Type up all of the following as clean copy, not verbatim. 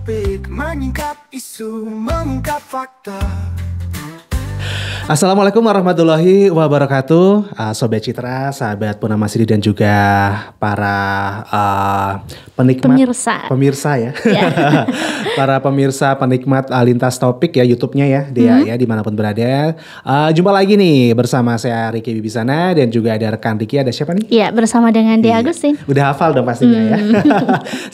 Topik menyingkap isu, mengungkap fakta. Assalamualaikum warahmatullahi wabarakatuh, Sobat Citra, sahabat Purnama Sidi dan juga para pemirsa ya, para pemirsa penikmat Lintas Topik ya, YouTube-nya ya, dia ya dimanapun berada. Jumpa lagi nih bersama saya Riki Bibisana dan juga ada rekan Riki, ada siapa nih? Iya, bersama dengan Dea Agustin. Udah hafal dong pastinya ya.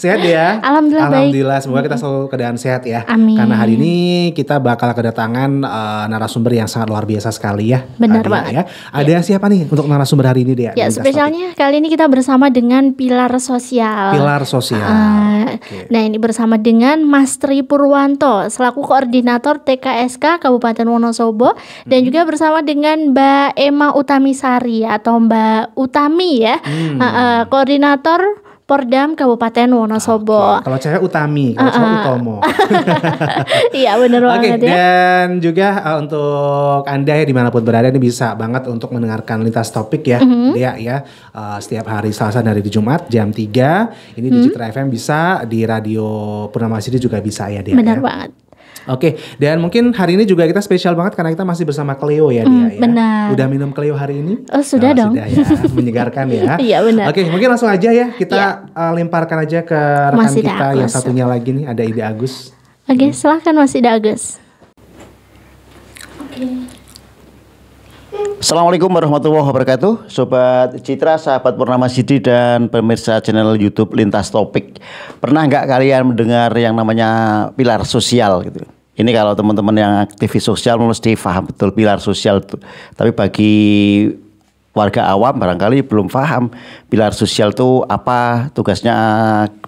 Sehat ya? Alhamdulillah baik. Semoga kita selalu keadaan sehat ya. Amin. Karena hari ini kita bakal kedatangan narasumber yang sangat luar biasa sekali ya. Benar banget. Ya. Ada siapa nih untuk narasumber hari ini, Dea? Ya, spesialnya kali ini kita bersama dengan Pilar Sosial. Pilar Sosial. Okay. Nah, ini bersama dengan Mas Tri Purwanto selaku koordinator TKSK Kabupaten Wonosobo dan juga bersama dengan Mbak Emma Utamisari atau Mbak Utami ya, koordinator Pordam Kabupaten Wonosobo. Kalau cewek Utami, kalau cowok Utomo. Iya benar banget ya. Dan juga untuk Anda ya dimanapun berada ini bisa banget untuk mendengarkan Lintas Topik ya, Dea ya. Setiap hari Selasa dari Jumat jam 3 ini di Citra FM bisa, di Radio Purnama Sidi juga bisa ya, Dea. Benar ya. banget. Oke, dan mungkin hari ini juga kita spesial banget karena kita masih bersama Cleo ya, Dia ya. Benar. Udah minum Cleo hari ini? Oh, sudah dong. Sudah ya, menyegarkan ya. Iya benar. Oke, mungkin langsung aja ya kita lemparkan aja ke rekan Mas Ida kita Agus. yang satunya lagi nih, ada Ida Agus. Oke, silahkan Mas Ida Agus. Assalamualaikum warahmatullahi wabarakatuh, Sobat Citra, sahabat Purnama Sidi dan pemirsa channel YouTube Lintas Topik. Pernah nggak kalian mendengar yang namanya pilar sosial gitu? Ini kalau teman-teman yang aktivis sosial mesti paham betul pilar sosial itu. Tapi bagi warga awam barangkali belum paham pilar sosial itu apa, tugasnya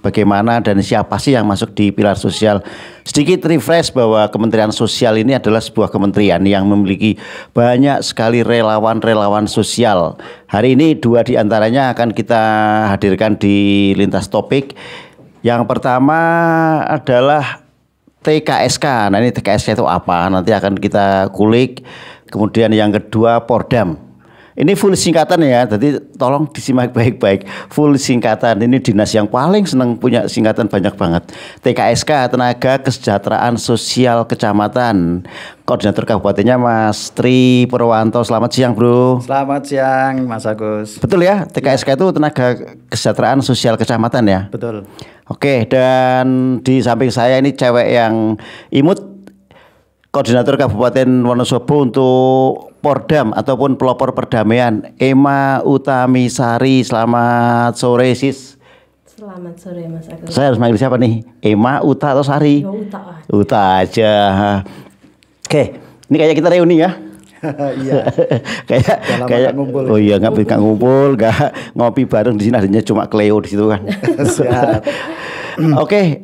bagaimana, dan siapa sih yang masuk di pilar sosial. Sedikit refresh bahwa Kementerian Sosial ini adalah sebuah kementerian yang memiliki banyak sekali relawan-relawan sosial. Hari ini 2 diantaranya akan kita hadirkan di Lintas Topik. Yang pertama adalah TKSK. Nah, ini TKSK itu apa? Nanti akan kita kulik. Kemudian yang kedua Pordam. Ini full singkatan ya, jadi tolong disimak baik-baik. Full singkatan, ini dinas yang paling senang punya singkatan banyak banget. TKSK, Tenaga Kesejahteraan Sosial Kecamatan. Koordinator kabupatennya Mas Tri Purwanto. Selamat siang, Bro. Selamat siang, Mas Agus. Betul ya, TKSK itu Tenaga Kesejahteraan Sosial Kecamatan ya? Betul. Oke, dan di samping saya ini cewek yang imut, Koordinator Kabupaten Wonosobo untuk Pordam ataupun pelopor perdamaian, Emma Utamisari. Selamat sore, Sis. Selamat sore, Mas Agus. Saya harus manggil siapa nih? Emma, Uta atau Sari? Ya, Uta. Uta aja. Oke, ini kayak kita reuni ya. Iya. kayak ngumpul. Oh iya, nggak ngumpul, nggak ngopi bareng di sini, adanya cuma Cleo di situ kan. Siap. Oke,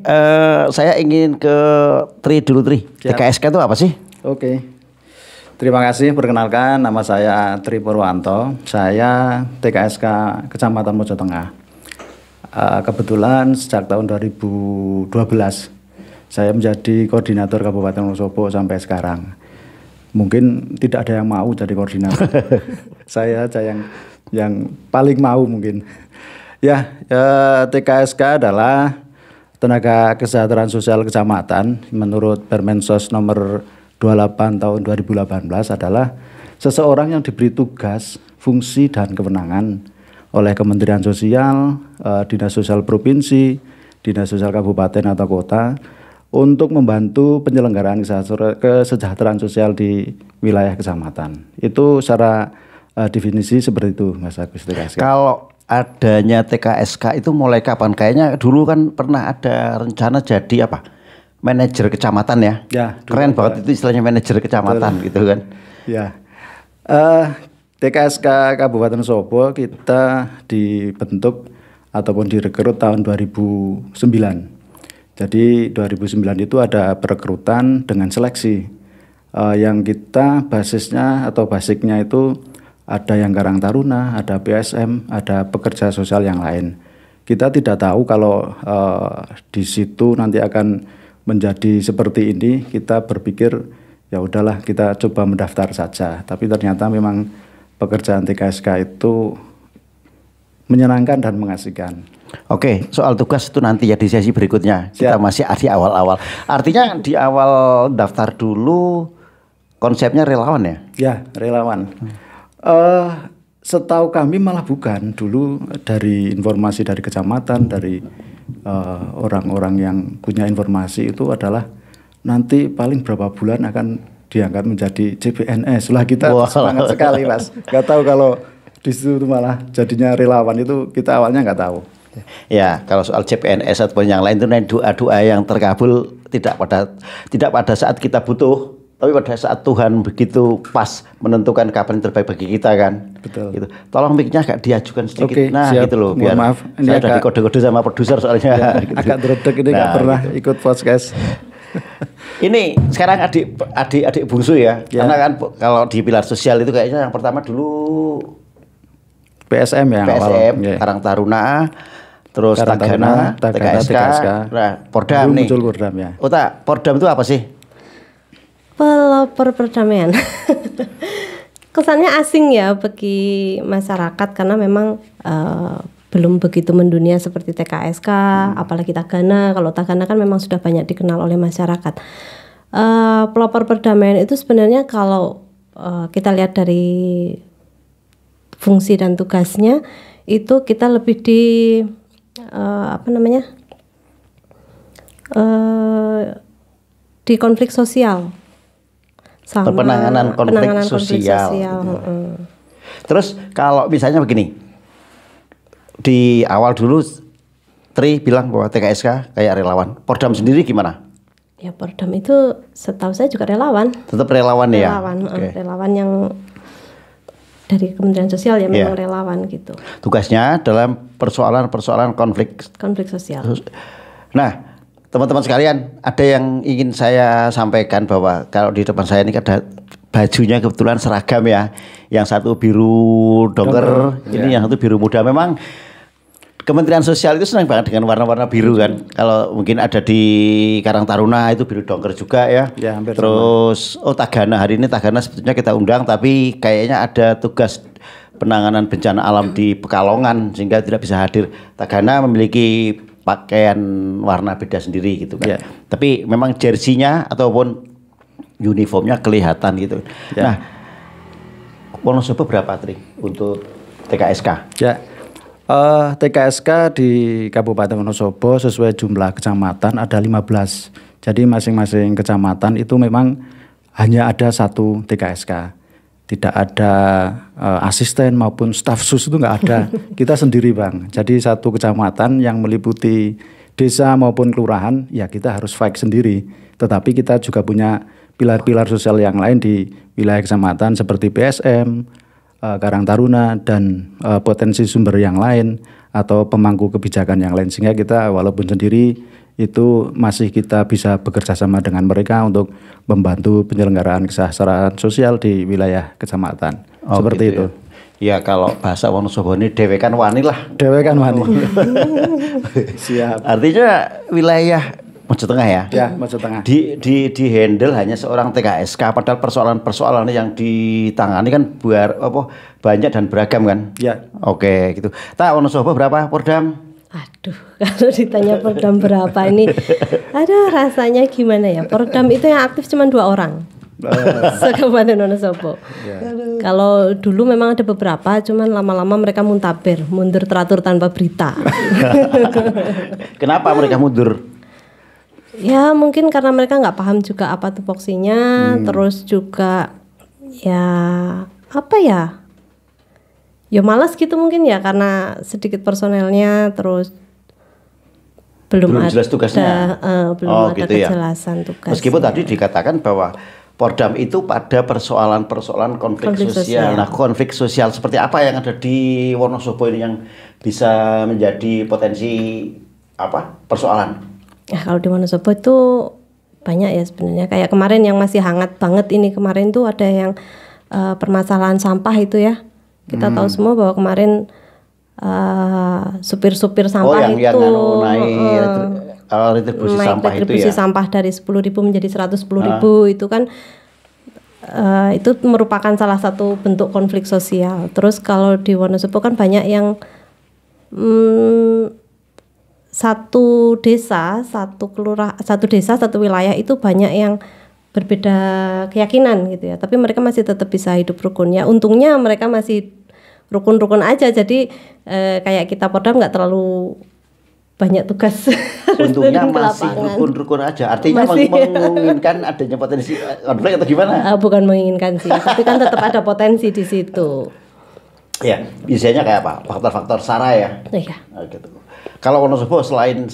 saya ingin ke Tri dulu, Tri. Siap. TKSK itu apa sih? Oke. Terima kasih, perkenalkan nama saya Tri Purwanto. Saya TKSK Kecamatan Mojo Tengah. Kebetulan sejak tahun 2012 saya menjadi koordinator Kabupaten Wonosobo sampai sekarang. Mungkin tidak ada yang mau jadi koordinator. Saya aja yang paling mau mungkin. Ya, TKSK adalah Tenaga Kesejahteraan Sosial Kecamatan. Menurut Permensos nomor 28 tahun 2018 adalah seseorang yang diberi tugas, fungsi dan kewenangan oleh Kementerian Sosial, Dinas Sosial Provinsi, Dinas Sosial Kabupaten atau kota untuk membantu penyelenggaraan kesejahteraan sosial di wilayah kecamatan. Itu secara definisi seperti itu, Mas Agus. Kalau adanya TKSK itu mulai kapan? Kayaknya dulu kan pernah ada rencana jadi apa? Manajer kecamatan ya? Ya, keren banget itu istilahnya manajer kecamatan. Betul. Gitu kan? Ya, TKSK Kabupaten Wonosobo kita dibentuk ataupun direkrut tahun 2009. Jadi 2009 itu ada perekrutan dengan seleksi. Yang kita basisnya atau basicnya itu ada yang Karang Taruna, ada PSM, ada pekerja sosial yang lain. Kita tidak tahu kalau di situ nanti akan menjadi seperti ini. Kita berpikir ya udahlah kita coba mendaftar saja. Tapi ternyata memang pekerjaan TKSK itu menyenangkan dan mengasihkan. Oke, soal tugas itu nanti ya di sesi berikutnya. Kita masih di awal-awal. Artinya di awal daftar dulu konsepnya relawan ya? Ya, relawan. Setahu kami malah bukan. Dulu dari informasi dari kecamatan, dari orang-orang yang punya informasi itu adalah nanti paling berapa bulan akan diangkat menjadi CPNS. Lah kita semangat sekali, Mas. Gak tahu kalau di situ malah jadinya relawan, itu kita awalnya nggak tahu. Ya, kalau soal CPNS ataupun yang lain itu doa-doa yang terkabul tidak pada saat kita butuh, tapi pada saat Tuhan begitu pas menentukan kapan yang terbaik bagi kita kan. Betul. Gitu. Tolong mic-nya agak diajukan sedikit. Oke, nah, siap. gitu loh. Biar Mohon maaf. Ini saya udah dikode-kode sama produser soalnya. Ya, gitu. agak dredeg ini nggak pernah ikut podcast. Ini sekarang adik bungsu ya. Karena kan kalau di pilar sosial itu kayaknya yang pertama dulu PSM ya. PSM, Karang Taruna, terus Tagana, TKSK. Nah, Pordam nih. Muncul Pordam ya. Pordam itu apa sih? Pelopor perdamaian. Kesannya asing ya bagi masyarakat karena memang belum begitu mendunia seperti TKSK, apalagi Tagana. Kalau Tagana kan memang sudah banyak dikenal oleh masyarakat. Pelopor perdamaian itu sebenarnya kalau kita lihat dari fungsi dan tugasnya itu kita lebih di di konflik sosial, sama penanganan konflik sosial. Terus kalau misalnya begini, di awal dulu Tri bilang bahwa TKSK kayak relawan. Pordam sendiri gimana? Ya Pordam itu setahu saya juga relawan. Tetap relawan ya? Relawan yang dari Kementerian Sosial ya, memang relawan gitu. Tugasnya dalam persoalan-persoalan konflik sosial. Nah, teman-teman sekalian, ada yang ingin saya sampaikan bahwa kalau di depan saya ini ada bajunya kebetulan seragam ya. Yang satu biru dongker, ini yang satu biru muda. Memang Kementerian Sosial itu senang banget dengan warna-warna biru kan. Kalau mungkin ada di Karang Taruna itu biru dongker juga ya. Terus Tagana, hari ini Tagana sebetulnya kita undang tapi kayaknya ada tugas penanganan bencana alam di Pekalongan sehingga tidak bisa hadir. Tagana memiliki pakaian warna beda sendiri gitu kan. Tapi memang jersinya ataupun uniformnya kelihatan gitu. Nah, Wonosobo berapa Tri untuk TKSK? Ya. TKSK di Kabupaten Wonosobo sesuai jumlah kecamatan ada 15. Jadi masing-masing kecamatan itu memang hanya ada satu TKSK. Tidak ada asisten maupun staf sus, itu nggak ada. Kita sendiri Bang. Jadi satu kecamatan yang meliputi desa maupun kelurahan, ya kita harus fight sendiri. Tetapi kita juga punya pilar-pilar sosial yang lain di wilayah kecamatan seperti PSM, Karang Taruna, dan potensi sumber yang lain atau pemangku kebijakan yang lain, sehingga kita walaupun sendiri itu masih kita bisa bekerja sama dengan mereka untuk membantu penyelenggaraan kesejahteraan sosial di wilayah kecamatan. Seperti gitu itu. Ya kalau bahasa Wonosobo ini dewekan wani lah. Dewekan wani. Siap. Artinya wilayah Mojo Tengah ya? Ya, Mojo Tengah. Di handle hanya seorang TKSK, padahal persoalan-persoalan yang ditangani kan banyak dan beragam kan? Ya. Oke, gitu. Wonosobo berapa Pordam? Aduh, kalau ditanya Pordam berapa ini, aduh rasanya gimana ya? Pordam itu yang aktif cuma 2 orang. Se-Kabupaten Wonosobo. Kalau dulu memang ada beberapa, cuman lama-lama mereka mundur teratur tanpa berita. Kenapa mereka mundur? Ya mungkin karena mereka nggak paham juga apa tupoksinya, terus juga ya apa ya, ya malas gitu mungkin ya karena sedikit personelnya, terus belum jelas tugasnya. Belum ada gitu kejelasan tugas. Meskipun tadi dikatakan bahwa Pordam itu pada persoalan-persoalan konflik sosial. Nah, konflik sosial seperti apa yang ada di Wonosobo ini yang bisa menjadi potensi persoalan? Ya, kalau di Wonosobo itu banyak ya sebenarnya. Kayak kemarin yang masih hangat banget ini, kemarin tuh ada yang permasalahan sampah itu ya. Kita tahu semua bahwa kemarin supir-supir sampah yang naik retribusi sampah dari 10.000 menjadi 110.000 itu kan itu merupakan salah satu bentuk konflik sosial. Terus kalau di Wonosobo kan banyak yang satu desa, satu desa, satu wilayah itu banyak yang berbeda keyakinan gitu ya. Tapi mereka masih tetap bisa hidup rukun ya. Untungnya mereka masih rukun-rukun aja. Jadi kayak kita Pordam nggak terlalu banyak tugas. Untungnya ke masih lapangan. rukun-rukun aja. Artinya Masih. menginginkan adanya potensi konflik atau gimana? Bukan menginginkan sih, tapi kan tetap ada potensi di situ. Ya, biasanya kayak apa? Faktor-faktor SARA ya. Iya. Nah, gitu. Kalau Wonosobo selain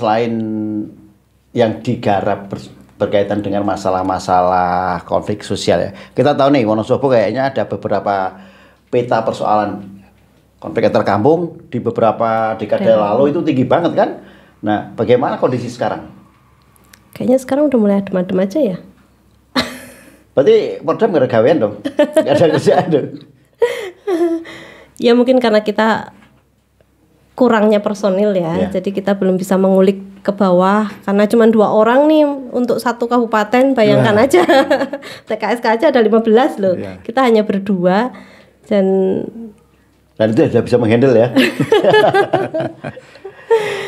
yang digarap berkaitan dengan masalah-masalah konflik sosial ya. Kita tahu nih Wonosobo kayaknya ada beberapa peta persoalan konflik antar kampung di beberapa dekade lalu itu tinggi banget kan. Nah, bagaimana kondisi sekarang? Kayaknya sekarang udah mulai adem-adem aja ya. Berarti Pordam gak ada gawean dong? Gak ada kerjaan dong? Ya mungkin karena kita kurangnya personil ya, Ya. jadi kita belum bisa mengulik ke bawah karena cuma 2 orang nih untuk satu kabupaten, bayangkan aja. TKSK aja ada 15 loh, Ya. kita hanya berdua dan itu sudah bisa menghandle ya.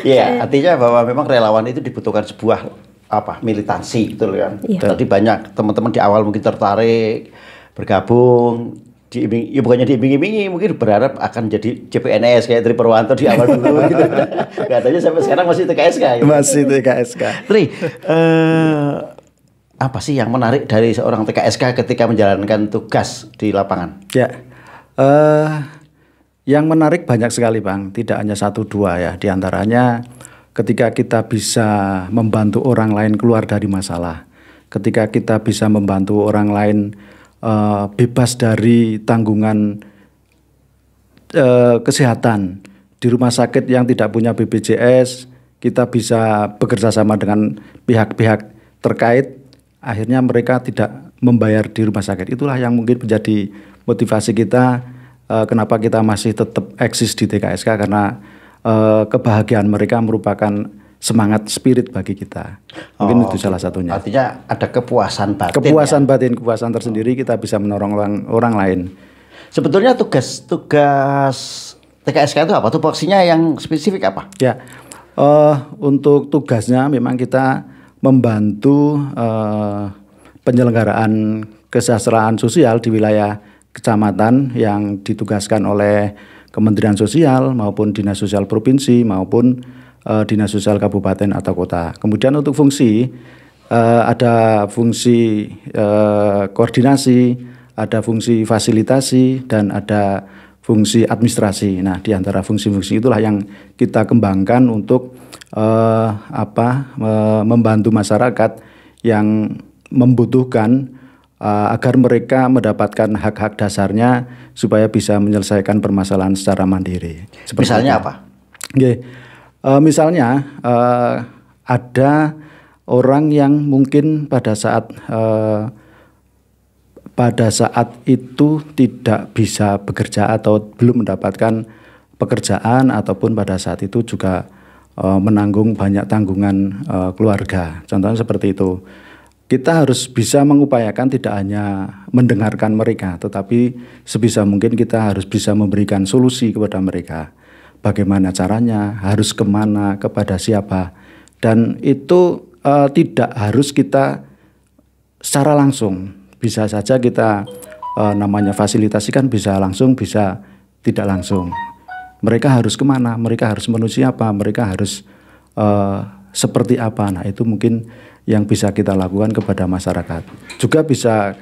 Iya, artinya bahwa memang relawan itu dibutuhkan sebuah militansi gitu loh kan. Iya. Tadi banyak teman-teman di awal mungkin tertarik bergabung, bukannya diiming-imingi, mungkin berharap akan jadi CPNS kayak Tri Purwanto di awal dulu gitu. Katanya sampai sekarang masih TKSK. Gitu. Masih TKSK. Tri, apa sih yang menarik dari seorang TKSK ketika menjalankan tugas di lapangan? Ya, yang menarik banyak sekali Bang, tidak hanya 1-2 ya. Di antaranya ketika kita bisa membantu orang lain keluar dari masalah, ketika kita bisa membantu orang lain bebas dari tanggungan kesehatan di rumah sakit yang tidak punya BPJS, kita bisa bekerja sama dengan pihak-pihak terkait, akhirnya mereka tidak membayar di rumah sakit. Itulah yang mungkin menjadi motivasi kita kenapa kita masih tetap eksis di TKSK, karena kebahagiaan mereka merupakan semangat spirit bagi kita. Mungkin itu salah satunya. Artinya ada kepuasan batin. Kepuasan batin, kepuasan tersendiri kita bisa menolong orang lain. Sebetulnya tugas TKSK itu apa? Tupoksinya yang spesifik apa? Ya, untuk tugasnya memang kita membantu penyelenggaraan kesejahteraan sosial di wilayah kecamatan yang ditugaskan oleh Kementerian Sosial maupun Dinas Sosial Provinsi maupun Dinas Sosial Kabupaten atau Kota. Kemudian untuk fungsi ada fungsi koordinasi, ada fungsi fasilitasi, dan ada fungsi administrasi. Nah, di antara fungsi-fungsi itulah yang kita kembangkan untuk membantu masyarakat yang membutuhkan agar mereka mendapatkan hak-hak dasarnya supaya bisa menyelesaikan permasalahan secara mandiri. Misalnya apa? Oke. Misalnya ada orang yang mungkin pada saat itu tidak bisa bekerja atau belum mendapatkan pekerjaan, ataupun pada saat itu juga menanggung banyak tanggungan keluarga. Contohnya seperti itu. Kita harus bisa mengupayakan tidak hanya mendengarkan mereka, tetapi sebisa mungkin kita harus bisa memberikan solusi kepada mereka. Bagaimana caranya, harus kemana, kepada siapa. Dan itu tidak harus kita secara langsung. Bisa saja kita namanya fasilitasikan, bisa langsung, bisa tidak langsung. Mereka harus kemana, mereka harus menuju apa, mereka harus seperti apa. Nah, itu mungkin yang bisa kita lakukan kepada masyarakat. Juga bisa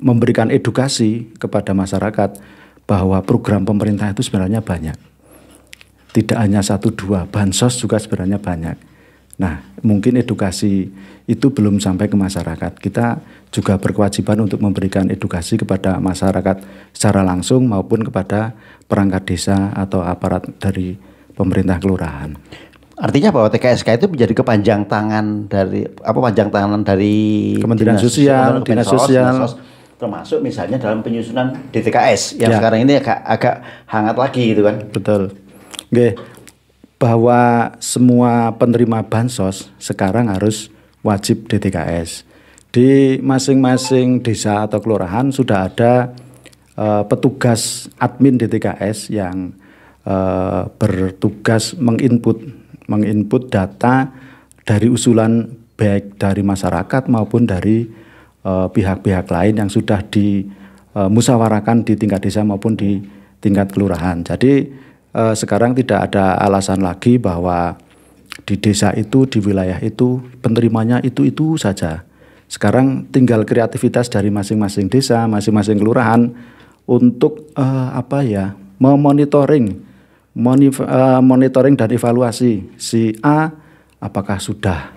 memberikan edukasi kepada masyarakat bahwa program pemerintah itu sebenarnya banyak. Tidak hanya 1-2, bansos juga sebenarnya banyak. Nah, mungkin edukasi itu belum sampai ke masyarakat. Kita juga berkewajiban untuk memberikan edukasi kepada masyarakat secara langsung maupun kepada perangkat desa atau aparat dari pemerintah kelurahan. Artinya bahwa TKSK itu menjadi panjang tangan dari Kementerian Sosial, Dinas Sosial, termasuk misalnya dalam penyusunan DTKS yang sekarang ini agak hangat lagi gitu kan. Betul. Oke. Bahwa semua penerima bansos sekarang harus wajib DTKS. Di masing-masing desa atau kelurahan sudah ada petugas admin DTKS yang bertugas menginput menginput data dari usulan baik dari masyarakat maupun dari pihak-pihak lain yang sudah dimusyawarahkan di tingkat desa maupun di tingkat kelurahan. Jadi sekarang tidak ada alasan lagi bahwa di desa itu, di wilayah itu penerimanya itu saja. Sekarang tinggal kreativitas dari masing-masing desa, masing-masing kelurahan untuk monitoring dan evaluasi si A apakah sudah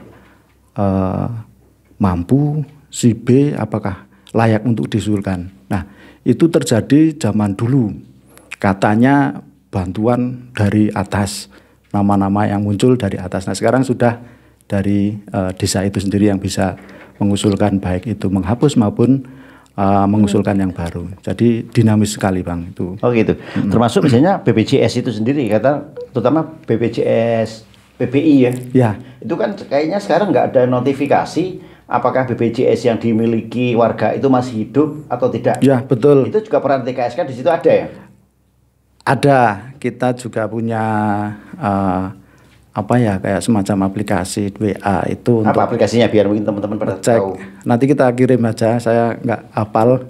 mampu, si B apakah layak untuk diusulkan. Nah, itu terjadi zaman dulu. Katanya bantuan dari atas, nama-nama yang muncul dari atas. Nah, sekarang sudah dari desa itu sendiri yang bisa mengusulkan baik itu menghapus maupun mengusulkan yang baru. Jadi dinamis sekali Bang itu. Oh gitu. Termasuk misalnya BPJS itu sendiri, terutama BPJS PBI ya. Ya. Itu kan kayaknya sekarang nggak ada notifikasi apakah BPJS yang dimiliki warga itu masih hidup atau tidak. Ya betul. Itu juga peran TKSK di situ ada ya? Ada. Kita juga punya kayak semacam aplikasi WA itu. Apa aplikasinya biar mungkin teman-teman pada cek. tahu. Nanti kita kirim aja, saya nggak hafal.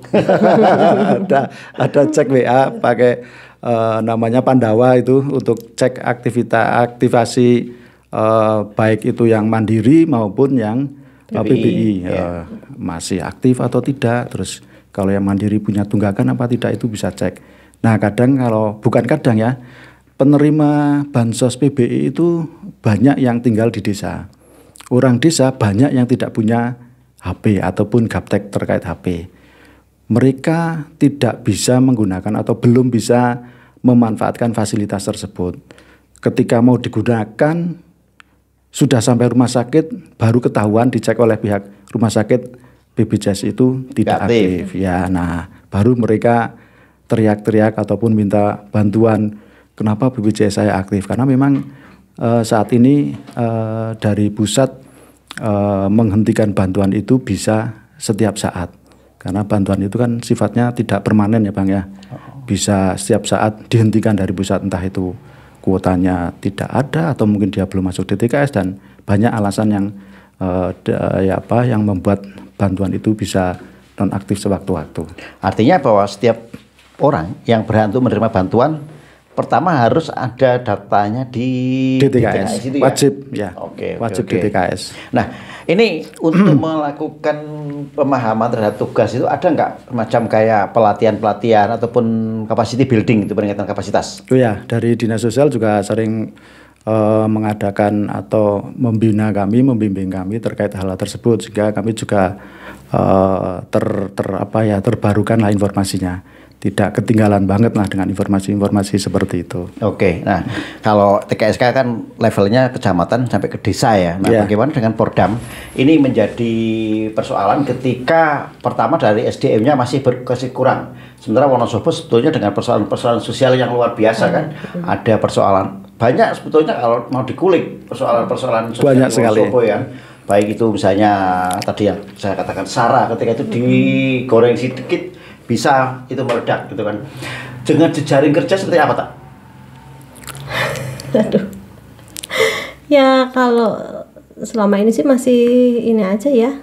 ada cek WA pakai namanya Pandawa itu untuk cek aktivasi baik itu yang mandiri maupun yang PBI masih aktif atau tidak. Terus kalau yang mandiri punya tunggakan apa tidak itu bisa cek. Nah kadang penerima bansos PBI itu banyak yang tinggal di desa. Orang desa banyak yang tidak punya HP ataupun gaptek terkait HP. Mereka tidak bisa menggunakan atau belum bisa memanfaatkan fasilitas tersebut. Ketika mau digunakan, sudah sampai rumah sakit, baru ketahuan dicek oleh pihak rumah sakit BPJS itu tidak aktif. Ya, nah baru mereka teriak-teriak ataupun minta bantuan. Kenapa BPJS saya aktif? Karena memang saat ini dari pusat menghentikan bantuan itu bisa setiap saat. Karena bantuan itu kan sifatnya tidak permanen ya Bang ya. Bisa setiap saat dihentikan dari pusat, entah itu kuotanya tidak ada atau mungkin dia belum masuk DTKS dan banyak alasan yang yang membuat bantuan itu bisa nonaktif sewaktu-waktu. Artinya bahwa setiap orang yang berhak untuk menerima bantuan pertama harus ada datanya di DTKS itu ya? Wajib ya. Wajib DTKS. Nah ini untuk melakukan pemahaman terhadap tugas itu ada nggak macam kayak pelatihan ataupun capacity building itu, peningkatan kapasitas? Oh ya, dari Dinas Sosial juga sering mengadakan atau membimbing kami terkait hal tersebut sehingga kami juga terbarukan lah informasinya. Tidak ketinggalan banget lah dengan informasi-informasi seperti itu. Oke, nah kalau TKSK kan levelnya kecamatan sampai ke desa ya. Nah bagaimana dengan Pordam? Ini menjadi persoalan ketika pertama dari SDM-nya masih kurang. Sementara Wonosobo sebetulnya dengan persoalan-persoalan sosial yang luar biasa kan. Ada persoalan banyak sebetulnya kalau mau dikulik persoalan sosial banyak di Wonosobo ya. Baik itu misalnya tadi yang saya katakan SARA ketika itu digoreng sedikit bisa itu meledak gitu kan. Dengan jejaring kerja seperti apa tak? Aduh. Ya kalau selama ini sih masih ini aja ya.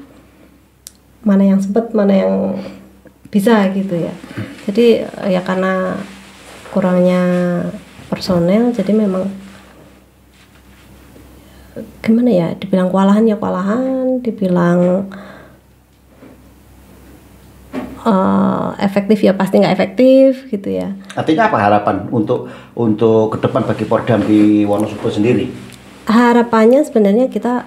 Mana yang sempat, mana yang bisa gitu ya. Jadi ya karena kurangnya personel jadi memang gimana ya, dibilang kewalahan ya kewalahan, dibilang efektif ya pasti nggak efektif gitu ya. Artinya apa harapan untuk ke depan bagi Pordam di Wonosobo sendiri? Harapannya sebenarnya kita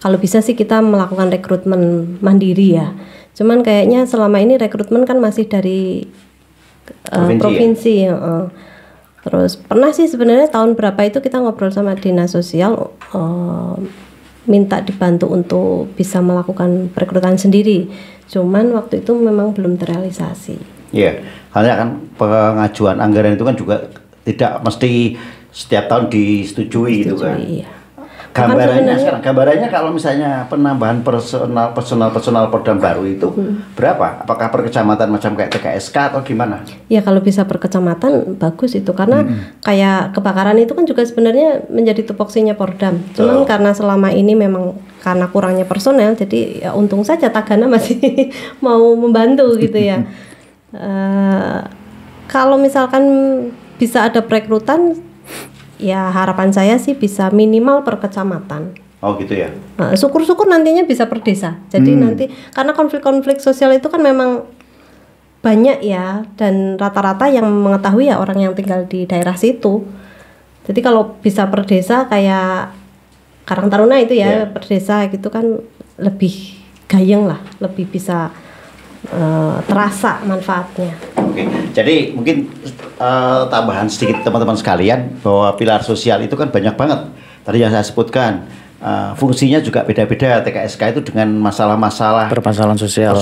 kalau bisa sih kita melakukan rekrutmen mandiri ya. Cuman kayaknya selama ini rekrutmen kan masih dari provinsi. Ya? Terus pernah sih sebenarnya tahun berapa itu kita ngobrol sama Dinas Sosial minta dibantu untuk bisa melakukan perekrutan sendiri. Cuman waktu itu memang belum terrealisasi. Iya, karena kan pengajuan anggaran itu kan juga tidak mesti setiap tahun disetujui gitu kan. Iya. Gambarannya sekarang, gambarannya kalau misalnya penambahan personal Pordam baru itu berapa? Apakah per kecamatan macam kayak TKSK atau gimana? Ya kalau bisa per kecamatan bagus itu, karena kayak kebakaran itu kan juga sebenarnya menjadi tupoksinya Pordam. Cuman karena selama ini memang karena kurangnya personel, jadi ya untung saja Tagana masih mau membantu gitu ya. Kalau misalkan bisa ada perekrutan, ya harapan saya sih bisa minimal per kecamatan. Oh gitu ya. Nah, syukur-syukur nantinya bisa per desa. Jadi nanti karena konflik-konflik sosial itu kan memang banyak ya, dan rata-rata yang mengetahui ya orang yang tinggal di daerah situ. Jadi kalau bisa per desa kayak Karang Taruna itu ya, per desa gitu kan lebih gayeng lah, lebih bisa terasa manfaatnya. Oke, jadi mungkin tambahan sedikit teman-teman sekalian bahwa pilar sosial itu kan banyak banget. Tadi yang saya sebutkan fungsinya juga beda-beda. TKSK itu dengan masalah-masalah permasalahan sosial,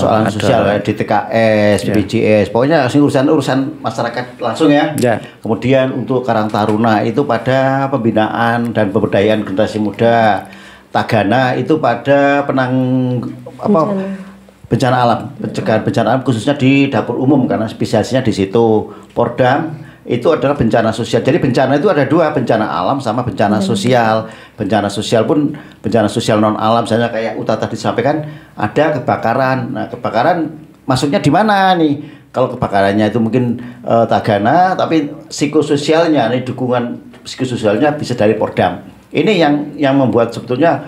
di TKS, BPJS, pokoknya urusan masyarakat langsung ya. Kemudian untuk Karang Taruna itu pada pembinaan dan pemberdayaan generasi muda. Tagana itu pada bencana alam, pencegahan bencana alam khususnya di dapur umum karena spesialisnya di situ. Pordam itu adalah bencana sosial. Jadi bencana itu ada dua, bencana alam sama bencana sosial. Bencana sosial pun bencana sosial non alam, misalnya kayak Uta tadi disampaikan ada kebakaran. Nah, kebakaran masuknya di mana nih? Kalau kebakarannya itu mungkin Tagana, tapi psikososialnya nih, dukungan psikososialnya bisa dari Pordam. Ini yang membuat sebetulnya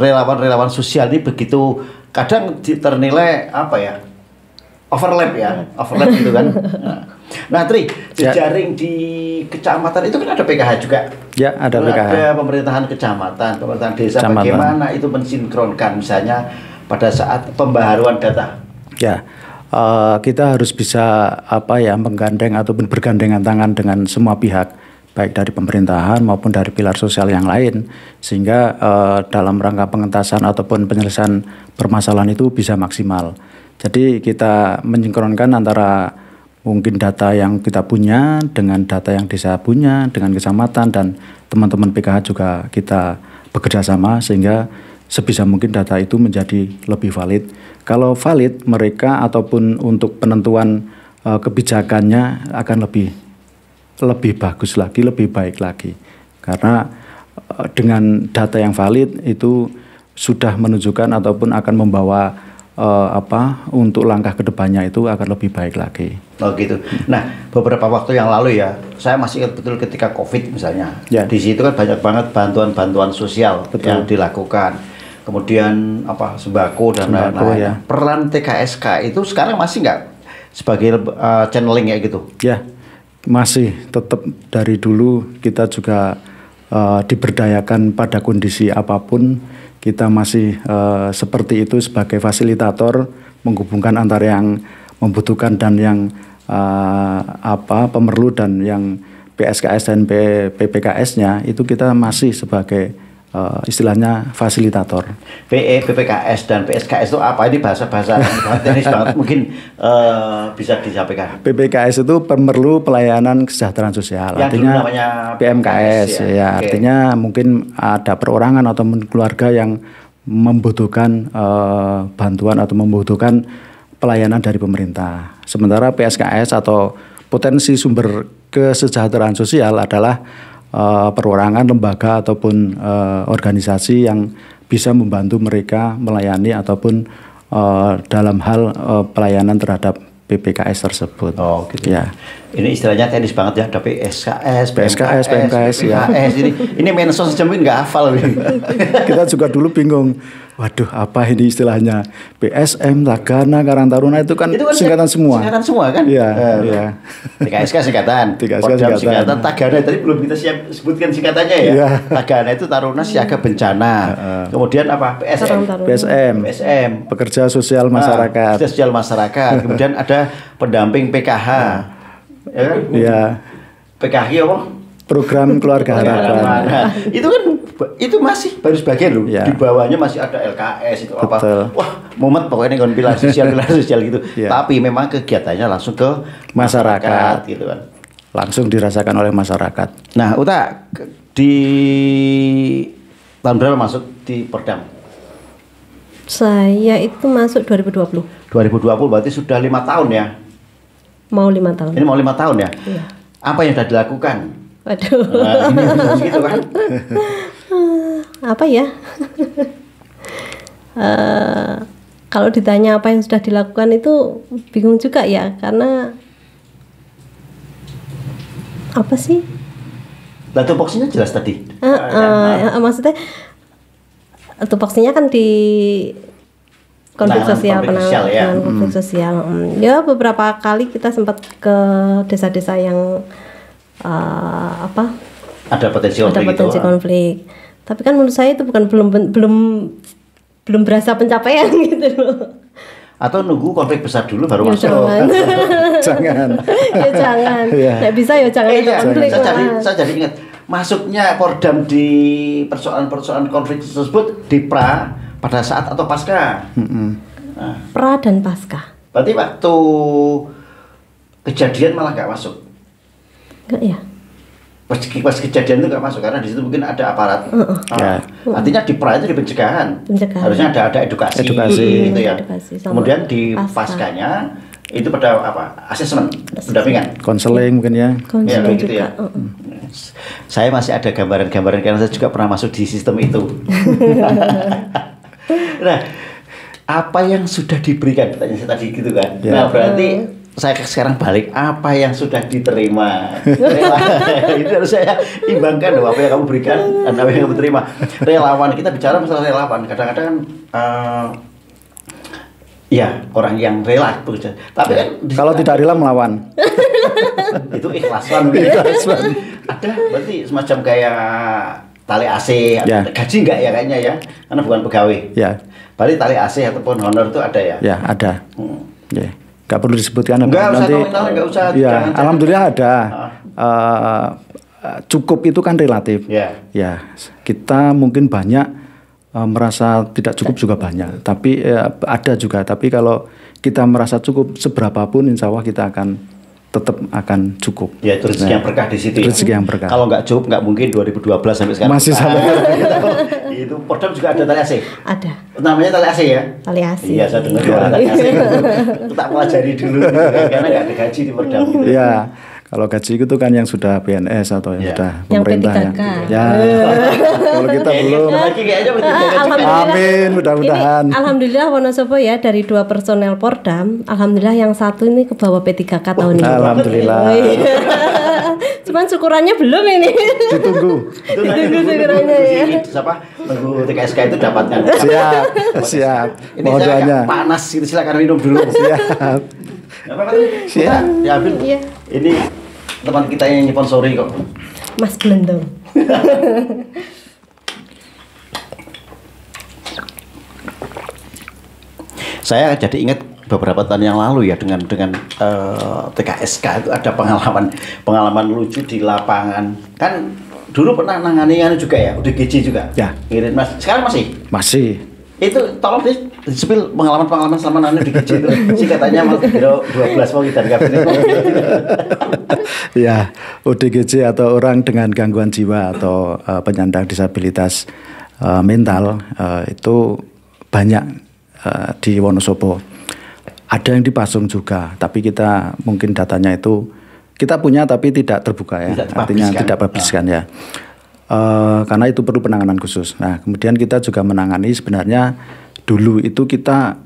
relawan-relawan sosial ini begitu kadang ternilai overlap gitu kan. Nah Tri, jejaring di kecamatan itu kan ada PKH juga ya, ada PKH, ada pemerintahan kecamatan, pemerintahan desa. Bagaimana itu mensinkronkan misalnya pada saat pembaharuan data ya? Kita harus bisa menggandeng ataupun bergandengan tangan dengan semua pihak, baik dari pemerintahan maupun dari pilar sosial yang lain, sehingga dalam rangka pengentasan ataupun penyelesaian permasalahan itu bisa maksimal. Jadi kita mensinkronkan antara mungkin data yang kita punya dengan data yang desa punya, dengan kecamatan, dan teman-teman PKH juga kita bekerja sama sehingga sebisa mungkin data itu menjadi lebih valid. Kalau valid, mereka ataupun untuk penentuan kebijakannya akan lebih bagus lagi, lebih baik lagi. Karena dengan data yang valid itu sudah menunjukkan ataupun akan membawa untuk langkah kedepannya itu akan lebih baik lagi. Oh gitu. Nah, beberapa waktu yang lalu ya, saya masih ingat betul ketika COVID misalnya. Di situ kan banyak banget bantuan-bantuan sosial yang dilakukan. Kemudian sembako dan lain-lain. Ya. Peran TKSK itu sekarang masih nggak sebagai channeling ya gitu? Ya. Masih tetap dari dulu kita juga diberdayakan pada kondisi apapun, kita masih seperti itu sebagai fasilitator, menghubungkan antara yang membutuhkan dan yang pemerlu, dan yang PSKS dan PPKS-nya itu kita masih sebagai istilahnya fasilitator. PPKS dan PSKS itu apa? Ini bahasa-bahasa teknis banget, mungkin bisa disampaikan. PPKS itu pemerlu pelayanan kesejahteraan sosial, yang artinya PMKS ya. Artinya mungkin ada perorangan atau keluarga yang membutuhkan bantuan atau membutuhkan pelayanan dari pemerintah. Sementara PSKS atau potensi sumber kesejahteraan sosial adalah perorangan, lembaga ataupun organisasi yang bisa membantu mereka melayani ataupun dalam hal pelayanan terhadap PPKS tersebut. Oh gitu ya. Ini istilahnya teknis banget ya, ada PSKS, PMKS ya. Ini mensos saja mungkin nggak hafal. Kita juga dulu bingung. Waduh, apa ini istilahnya? PSM, Tagana, Karang Taruna itu kan singkatan semua. Singkatan semua kan? Iya. TKSK singkatan. Singkatan. Tagana tadi belum kita sebutkan singkatannya ya. Tagana itu Taruna Siaga Bencana. Kemudian apa? PSM. Pekerja Sosial Masyarakat. Sosial Masyarakat. Kemudian ada pendamping PKH. Ya. PKH apa? Program Keluarga Harapan. Itu masih baru sebagian loh. Di bawahnya masih ada LKS itu. Betul. Wah, momen pokoknya kan pilar sosial gitu. Tapi memang kegiatannya langsung ke masyarakat gitu kan. Langsung dirasakan oleh masyarakat. Nah, Uta, di tahun berapa masuk di Pordam? Saya itu masuk 2020. 2020 berarti sudah 5 tahun ya. Mau 5 tahun. Ini mau 5 tahun ya. Iya. Apa yang sudah dilakukan? Waduh. Nah, ini gitu kan. Apa ya? Kalau ditanya apa yang sudah dilakukan itu bingung juga ya, karena apa sih? Lah tupoksinya jelas tadi. Maksudnya tupoksinya kan di konflik Penanganan sosial, konflik sosial, ya. penanganan konflik sosial. Ya beberapa kali kita sempat ke desa-desa yang Ada potensi ada konflik potensi itu. konflik. Tapi kan menurut saya itu belum berasa pencapaian gitu loh. Atau nunggu konflik besar dulu baru Ya masuk. jangan. Jangan. Ya jangan. Iya. Nggak bisa ya jangan ada Iya, konflik. saya jadi ingat masuknya Pordam di persoalan konflik tersebut di pada saat atau pasca. Nah, Pra dan pasca. berarti waktu kejadian malah nggak masuk. Enggak ya? Pas kejadian itu nggak masuk karena di situ mungkin ada aparat. Ya. Artinya di pra itu di pencegahan. Pencegahan. Harusnya ada edukasi, Edukasi. gitu ya. Edukasi sama Kemudian di pasca. paskanya itu pada asesmen pendampingan. Konseling mungkin ya. Konseling Ya, kayak gitu juga. ya. Saya masih ada gambaran-gambaran karena saya juga pernah masuk di sistem itu. Nah, apa yang sudah diberikan? Pertanyaan saya tadi gitu kan. Ya. Nah, berarti saya sekarang balik apa yang sudah diterima. Itu harus saya imbangkan loh, apa yang kamu berikan dan apa yang kamu terima. Relawan, kita bicara masalah relawan. Kadang-kadang ya orang yang rela bekerja. Tapi kan Kalau tidak rela melawan. itu ikhlasan. Ada berarti semacam kayak tali AC, Ya. gaji enggak ya kayaknya ya, karena bukan pegawai. Ya, Berarti tali AC ataupun honor itu ada ya? ya ada. Hmm. Ya. Gak perlu disebutkan Enggak usah nanti. nominal, enggak usah. Ya, jangan- alhamdulillah ada. Cukup itu kan relatif. Ya. Ya, kita mungkin banyak merasa tidak cukup juga banyak. Tapi ada juga. Tapi kalau kita merasa cukup seberapapun, insya Allah kita akan tetap akan cukup. Ya itu rezeki yang berkah di situ. Ya. Rezeki yang berkah. Kalau nggak cukup nggak mungkin 2012 sampai sekarang. Masih sampai Itu Pordam juga ada tali AC. Ada Namanya tali AC ya? tali AC. Iya saya dengar juga ada tali AC. Itu tak pelajari dulu gitu kan, karena nggak ada gaji di Pordam. Gitu. Ya, kalau gaji itu kan yang sudah PNS atau yang Ya. sudah Yang pemerintah P3K. ya. Kalau kita belum. Lagi kayaknya Amin, mudah-mudahan. Ini alhamdulillah Wonosobo ya, dari 2 personel Pordam, alhamdulillah yang satu ini ke bawah P3K tahun ini. Alhamdulillah. Oh, iya. Cuman syukurannya belum ini. Ditunggu. Itu nanti Ditunggu nunggu syukurannya ya. siapa? Nunggu TKSK itu dapatnya. Siap, siap. Ini Mohon saya doanya. agak panas gitu, silakan minum dulu. Siap. Apa tadi? Siap. Ya, Abin. Iya. Ini teman kita yang nyponsori kok. Mas Blendong. Saya jadi ingat beberapa tahun yang lalu ya dengan TKSK itu ada pengalaman lucu di lapangan. Kan dulu pernah nangani juga ya, UDGJ juga. Ya. Ngirim Mas. Sekarang masih. Masih. Itu tolong di-spill pengalaman-pengalaman selama nangani UDGJ itu. Singkatannya Mas Biro 12 mau kita kabinet. Ya, ODGJ atau orang dengan gangguan jiwa atau penyandang disabilitas mental itu banyak di Wonosobo. Ada yang di Pasung juga, tapi kita mungkin datanya itu kita punya tapi tidak terbuka ya, Tidak artinya dipubliskan. tidak publiskan ya. Karena itu perlu penanganan khusus. Nah, kemudian kita juga menangani sebenarnya dulu itu kita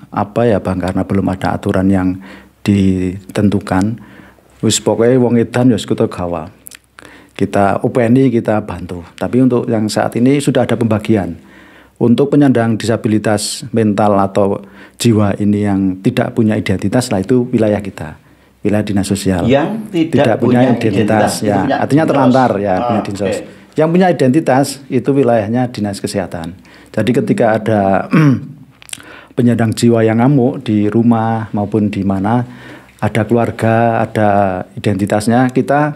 apa ya Bang, karena belum ada aturan yang ditentukan. Wis pokoknya wong edan wis kudu gawa. Kita UPNI kita bantu. Tapi untuk yang saat ini sudah ada pembagian. Untuk penyandang disabilitas mental atau jiwa ini yang tidak punya identitas, lah itu wilayah kita, wilayah dinas sosial. Yang tidak punya identitas, ya, itu punya artinya dinsos. terlantar ya, punya Ah, dinsos. oke. Yang punya identitas itu wilayahnya dinas kesehatan. Jadi ketika ada penyandang jiwa yang ngamuk di rumah maupun di mana ada keluarga, ada identitasnya, kita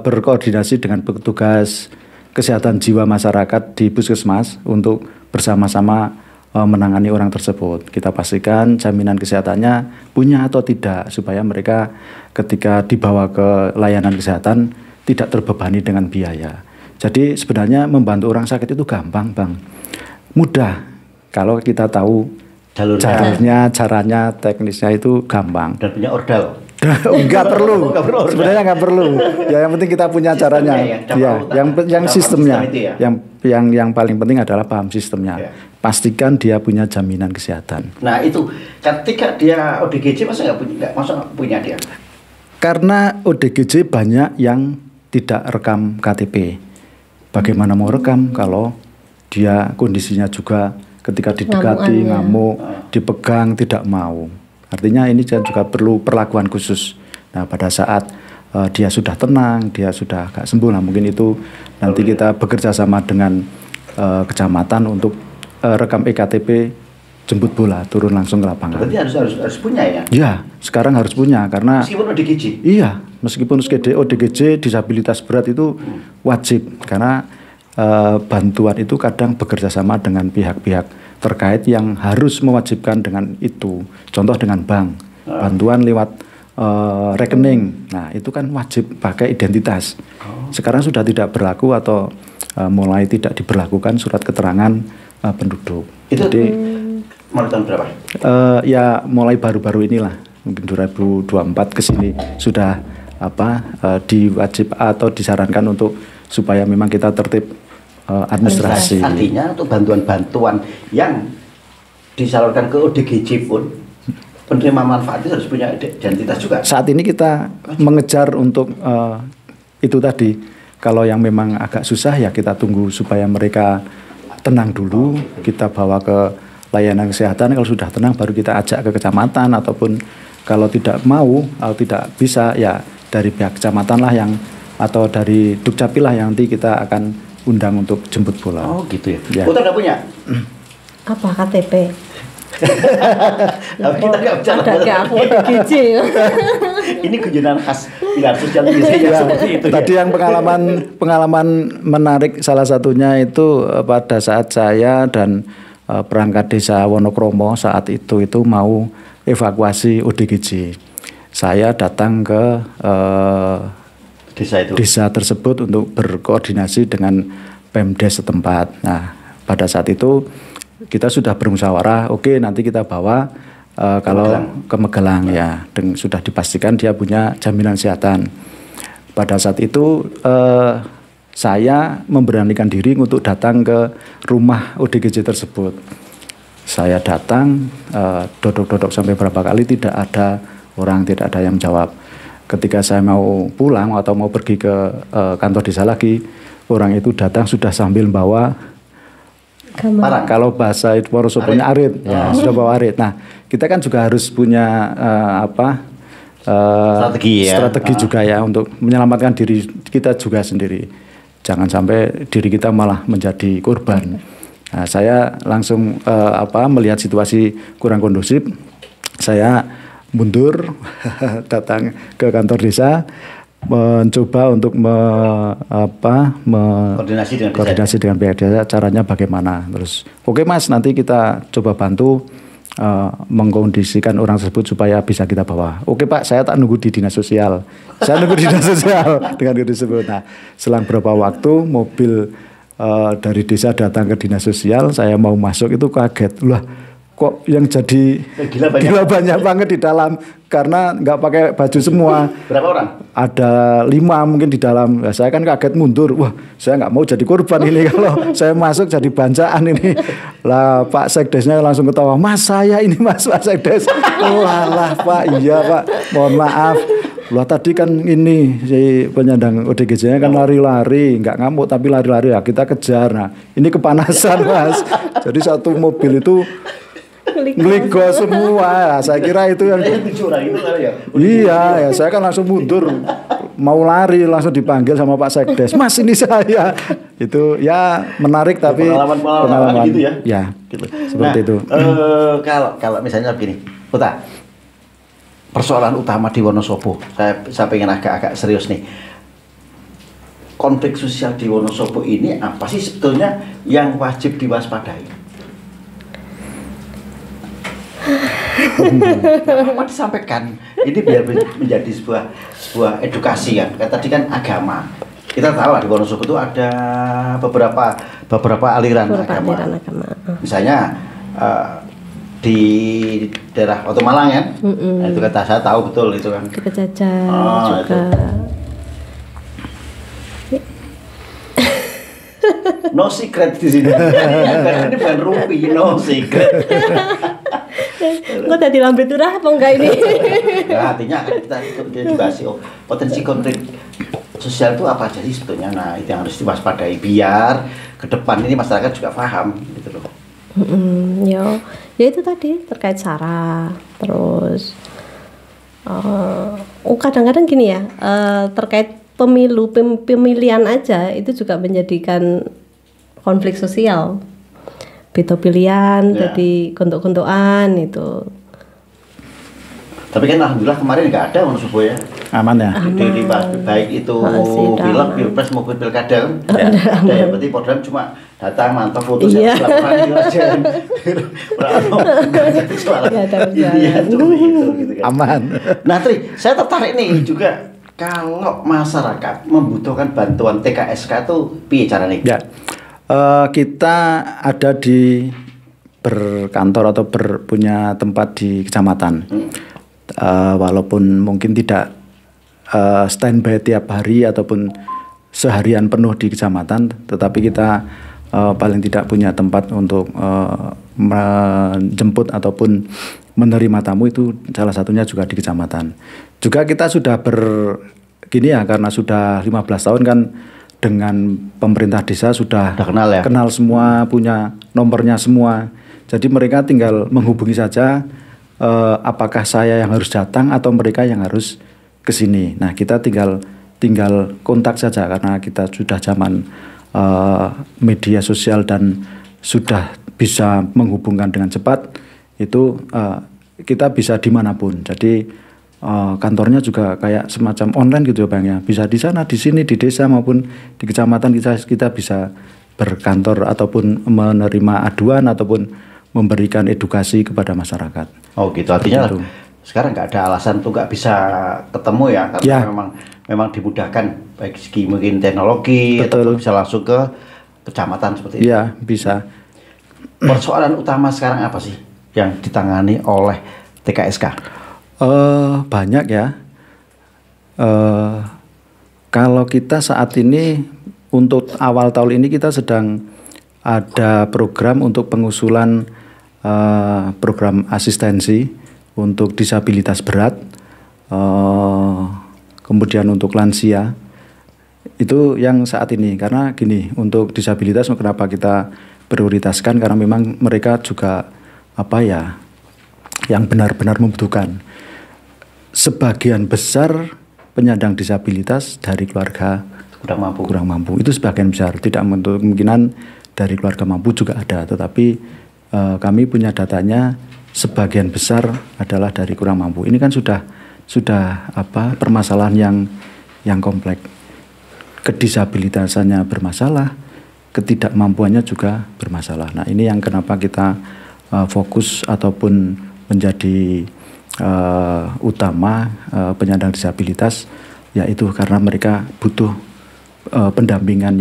berkoordinasi dengan petugas kesehatan jiwa masyarakat di puskesmas untuk bersama-sama menangani orang tersebut. Kita pastikan jaminan kesehatannya punya atau tidak supaya mereka ketika dibawa ke layanan kesehatan tidak terbebani dengan biaya. Jadi sebenarnya membantu orang sakit itu gampang, Bang. Mudah. Kalau kita tahu jalurnya, caranya, teknisnya itu gampang. Dan punya ordal. Enggak perlu. Sebenarnya enggak perlu. Ya yang penting kita punya caranya. Ya, yang sistemnya. Yang paling penting adalah paham sistemnya. Pastikan dia punya jaminan kesehatan. Nah, itu ketika dia ODGJ masa nggak punya dia? Karena ODGJ banyak yang tidak rekam KTP. Bagaimana mau rekam kalau dia kondisinya juga ketika didekati ngamuk, dipegang tidak mau. Artinya ini juga perlu perlakuan khusus. Nah, pada saat dia sudah tenang, dia sudah agak sembuh, nah mungkin itu nanti kita bekerja sama dengan kecamatan untuk rekam EKTP, jemput bola, turun langsung ke lapangan. Berarti harus punya ya? Ya, sekarang harus punya karena meskipun ODGJ. Iya, meskipun ODGJ disabilitas berat itu wajib karena bantuan itu kadang bekerja sama dengan pihak-pihak terkait yang harus mewajibkan dengan itu. Contoh dengan bank, bantuan lewat rekening. Nah, itu kan wajib pakai identitas. Sekarang sudah tidak berlaku atau mulai tidak diberlakukan surat keterangan penduduk. Itu jadi mulai tahun berapa? Ya mulai baru-baru inilah, mungkin 2024 ke sini sudah diwajib atau disarankan untuk supaya memang kita tertib administrasi. Artinya untuk bantuan-bantuan yang disalurkan ke ODGJ pun penerima manfaat itu harus punya identitas juga. Saat ini kita mengejar untuk itu tadi. Kalau yang memang agak susah ya kita tunggu supaya mereka tenang dulu, kita bawa ke layanan kesehatan. Kalau sudah tenang baru kita ajak ke kecamatan, ataupun kalau tidak mau atau tidak bisa ya dari pihak kecamatan lah yang atau dari Dukcapil lah yang nanti kita akan undang untuk jemput bola. Oh gitu ya. Ya. Putra nggak punya? Apa KTP? Tapi kita nggak bicara. Ada kayak aku ODGJ. Ini kejutan khas pilar sosial biasanya seperti itu. Tadi yang pengalaman menarik salah satunya itu pada saat saya dan perangkat desa Wonokromo saat itu mau evakuasi ODGJ. Saya datang ke desa tersebut untuk berkoordinasi dengan Pemdes setempat. Nah, pada saat itu kita sudah bermusyawarah, oke nanti kita bawa kalau ke Magelang ya, dan sudah dipastikan dia punya jaminan kesehatan. Pada saat itu saya memberanikan diri untuk datang ke rumah ODGJ tersebut. Saya datang, dodok-dodok sampai berapa kali tidak ada orang, tidak ada yang jawab. Ketika saya mau pulang atau mau pergi ke kantor desa lagi, orang itu datang sudah sambil bawa kalau bahasa itu Wonosobonya arit, ya sudah bawa arit. Nah, kita kan juga harus punya strategi juga ya untuk menyelamatkan diri kita juga sendiri. Jangan sampai diri kita malah menjadi korban. Nah, saya langsung melihat situasi kurang kondusif, saya mundur datang ke kantor desa, mencoba untuk koordinasi dengan pihak desa caranya bagaimana. Terus oke Mas, nanti kita coba bantu mengkondisikan orang tersebut supaya bisa kita bawa. Oke Pak, saya tak nunggu di dinas sosial. Saya nunggu di dinas sosial dengan tersebut. Nah, selang beberapa waktu mobil dari desa datang ke dinas sosial, saya mau masuk itu kaget. Lah, kok yang jadi gila banyak banget di dalam karena nggak pakai baju semua. Berapa orang? Ada 5 mungkin di dalam. Ya, saya kan kaget mundur. Wah, saya nggak mau jadi korban ini kalau saya masuk jadi bancaan ini. Lah Pak Sekdesnya langsung ketawa. Mas saya ini Mas Pak Sekdes. Walah Pak, iya Pak. Mohon maaf. Lah tadi kan ini si penyandang ODGJ-nya kan lari-lari, nggak ngamuk tapi lari-lari ya kita kejar. Nah ini kepanasan Mas. Jadi satu mobil itu ngeligo semua. Saya kira itu yang iya ya, saya kan langsung mundur mau lari langsung dipanggil sama Pak Sekdes. Mas ini saya. Itu ya menarik tapi pengalaman gitu ya. Ya gitu. Seperti itu. Kalau misalnya begini, Putra, persoalan utama di Wonosobo, saya pengen agak serius nih. Konflik sosial di Wonosobo ini apa sih sebetulnya yang wajib diwaspadai? Apa disampaikan? Ini biar menjadi sebuah edukasi kan. Kayak tadi kan agama. Kita tahu lah di Wonosobo itu ada beberapa aliran agama. Misalnya di daerah Oto Malang kan, nah, itu kata saya tahu betul itu kan. Di Pejajar juga. No secret di sini. Ini bukan rupi, no secret. Kok tadi lambe turah apa enggak ini? Nah, artinya kita edukasi potensi konflik sosial itu apa aja sih sebetulnya. Nah, itu yang harus diwaspadai biar ke depan ini masyarakat juga paham gitu loh. Ya itu tadi terkait SARA, terus kadang-kadang gini ya, terkait pemilihan aja itu juga menjadikan konflik sosial. Beda pilihan, jadi gontok-gontokan itu. Tapi kan alhamdulillah kemarin nggak ada Wonosobo ya. Aman ya. Di baik itu pilek, pilpres maupun pilkada kan. Ada ya, berarti program cuma datang mantap foto laporan itu aja. Aman. Nah Tri, saya tertarik nih juga kalau masyarakat membutuhkan bantuan TKSK itu piye caranya? Ya. Kita ada di berkantor atau punya tempat di kecamatan. Walaupun mungkin tidak standby tiap hari ataupun seharian penuh di kecamatan, tetapi kita paling tidak punya tempat untuk menjemput ataupun menerima tamu, itu salah satunya juga di kecamatan. Juga kita sudah karena sudah 15 tahun kan dengan pemerintah desa sudah kenal ya? Kenal semua, punya nomornya semua. Jadi mereka tinggal menghubungi saja apakah saya yang harus datang atau mereka yang harus ke sini. Nah, kita tinggal kontak saja karena kita sudah zaman media sosial dan sudah bisa menghubungkan dengan cepat. Itu kita bisa dimanapun. Jadi kantornya juga kayak semacam online gitu ya Bang ya. Bisa di sana, di sini, di desa maupun di kecamatan kita bisa berkantor ataupun menerima aduan ataupun memberikan edukasi kepada masyarakat. Oh gitu, artinya gitu. Sekarang nggak ada alasan tuh nggak bisa ketemu ya, karena memang dimudahkan baik segi mungkin teknologi. Betul. Atau bisa langsung ke kecamatan seperti itu. Iya bisa. Persoalan utama sekarang apa sih yang ditangani oleh TKSK? Banyak ya. Kalau kita saat ini untuk awal tahun ini kita sedang ada program untuk pengusulan program asistensi untuk disabilitas berat, kemudian untuk lansia. Itu yang saat ini, karena gini, untuk disabilitas kenapa kita prioritaskan, karena memang mereka juga yang benar-benar membutuhkan. Sebagian besar penyandang disabilitas dari keluarga kurang mampu. Itu sebagian besar. Tidak menutup kemungkinan dari keluarga mampu juga ada, tetapi kami punya datanya sebagian besar adalah dari kurang mampu. Ini kan sudah permasalahan yang kompleks. Kedisabilitasannya bermasalah, ketidakmampuannya juga bermasalah. Nah, ini yang kenapa kita fokus ataupun menjadi utama penyandang disabilitas, yaitu karena mereka butuh pendampingan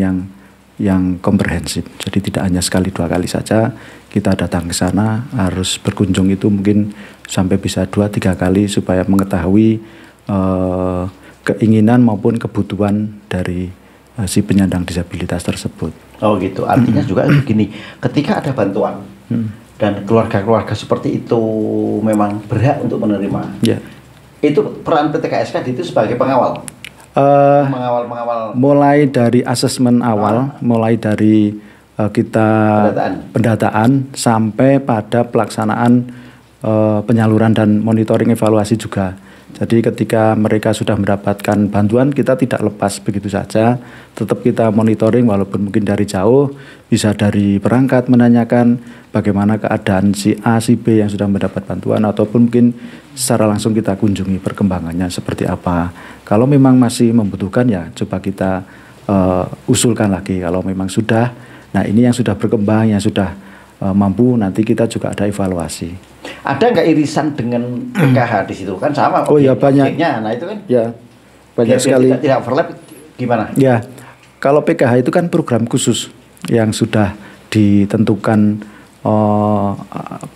yang komprehensif. Jadi tidak hanya sekali dua kali saja kita datang ke sana, harus berkunjung itu mungkin sampai bisa 2-3 kali supaya mengetahui keinginan maupun kebutuhan dari si penyandang disabilitas tersebut. Oh gitu, artinya juga begini, ketika ada bantuan dan keluarga-keluarga seperti itu memang berhak untuk menerima. Ya. Itu peran PTKSK itu sebagai pengawal. Pengawal. Mulai dari asesmen awal, mulai dari kita pendataan sampai pada pelaksanaan penyaluran dan monitoring evaluasi juga. Jadi ketika mereka sudah mendapatkan bantuan, kita tidak lepas begitu saja, tetap kita monitoring walaupun mungkin dari jauh, bisa dari perangkat menanyakan bagaimana keadaan si A, si B yang sudah mendapat bantuan, ataupun mungkin secara langsung kita kunjungi perkembangannya seperti apa. Kalau memang masih membutuhkan ya coba kita usulkan lagi. Kalau memang sudah, nah ini yang sudah berkembang, yang sudah mampu, nanti kita juga ada evaluasi. Ada nggak irisan dengan PKH di situ kan sama? Oh ya banyak. Nah itu kan. Ya banyak Biar sekali. Tidak overlap gimana? Ya kalau PKH itu kan program khusus yang sudah ditentukan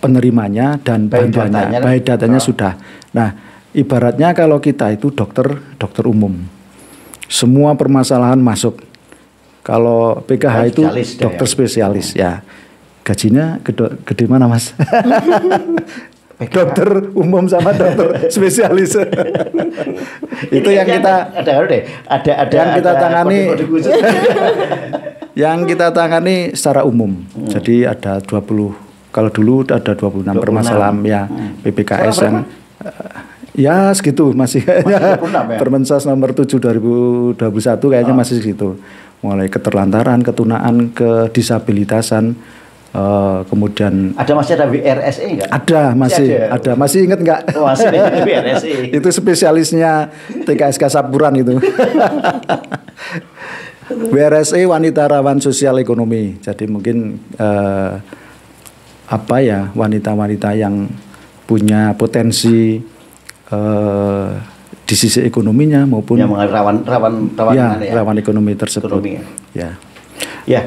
penerimanya dan bantuannya, baik datanya sudah. Nah ibaratnya kalau kita itu dokter umum, semua permasalahan masuk. Kalau PKH itu dokter spesialis ya. Gajinya gede mana Mas? Dokter umum sama dokter spesialis. Itu yang kita ada yang kita tangani. Yang kita tangani secara umum. Jadi ada 20, kalau dulu ada 26 permasalahan ya PPKS yang ya segitu masih kayaknya. Ya? Permensas nomor 7 2021 kayaknya masih segitu. Mulai keterlantaran, ketunaan, kedisabilitasan, kemudian masih ada WRSE enggak? Ada masih ingat enggak? Oh, masih ada WRSE. Itu spesialisnya TKSK Sapuran itu. WRSE Wanita Rawan Sosial Ekonomi. Jadi mungkin wanita-wanita yang punya potensi di sisi ekonominya maupun yang rawan ekonomi tersebut. Ekonomi, ya. Ya.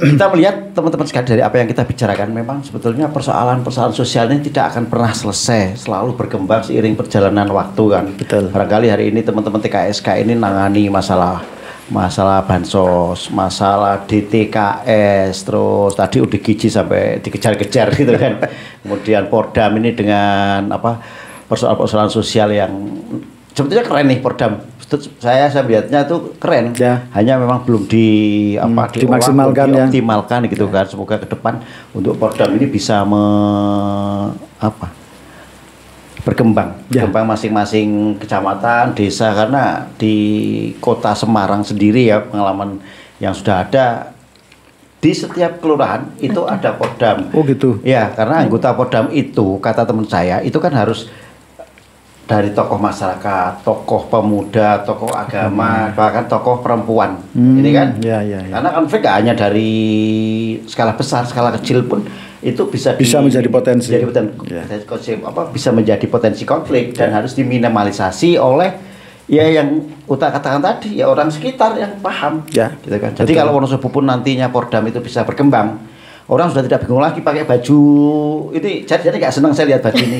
Kita melihat teman-teman sekalian dari apa yang kita bicarakan, memang sebetulnya persoalan-persoalan sosial ini tidak akan pernah selesai, selalu berkembang seiring perjalanan waktu kan. Betul. Barangkali hari ini teman-teman TKSK ini nangani masalah bansos, masalah DTKS, terus tadi UDGJ sampai dikejar-kejar gitu kan. Kemudian Pordam ini dengan persoalan-persoalan sosial yang sebetulnya keren nih Pordam. Saya lihatnya tuh keren, ya. Hanya memang belum dimaksimalkan, dioptimalkan gitu kan. Semoga ke depan untuk Pordam ini bisa berkembang masing-masing kecamatan, desa, karena di kota Semarang sendiri ya pengalaman yang sudah ada di setiap kelurahan itu ada Pordam. Oh gitu. Ya, karena anggota Pordam itu kata teman saya itu kan harus dari tokoh masyarakat, tokoh pemuda, tokoh agama, bahkan tokoh perempuan, ini kan? Ya. Karena konflik gak hanya dari skala besar, skala kecil pun itu bisa menjadi potensi. Bisa menjadi potensi konflik dan harus diminimalisasi oleh yang Uta katakan tadi ya orang sekitar yang paham. Ya. Gitu kan? Jadi kalau Wonosobo pun nantinya Pordam itu bisa berkembang, orang sudah tidak bingung lagi pakai baju ini. Jadi nggak senang saya lihat baju ini.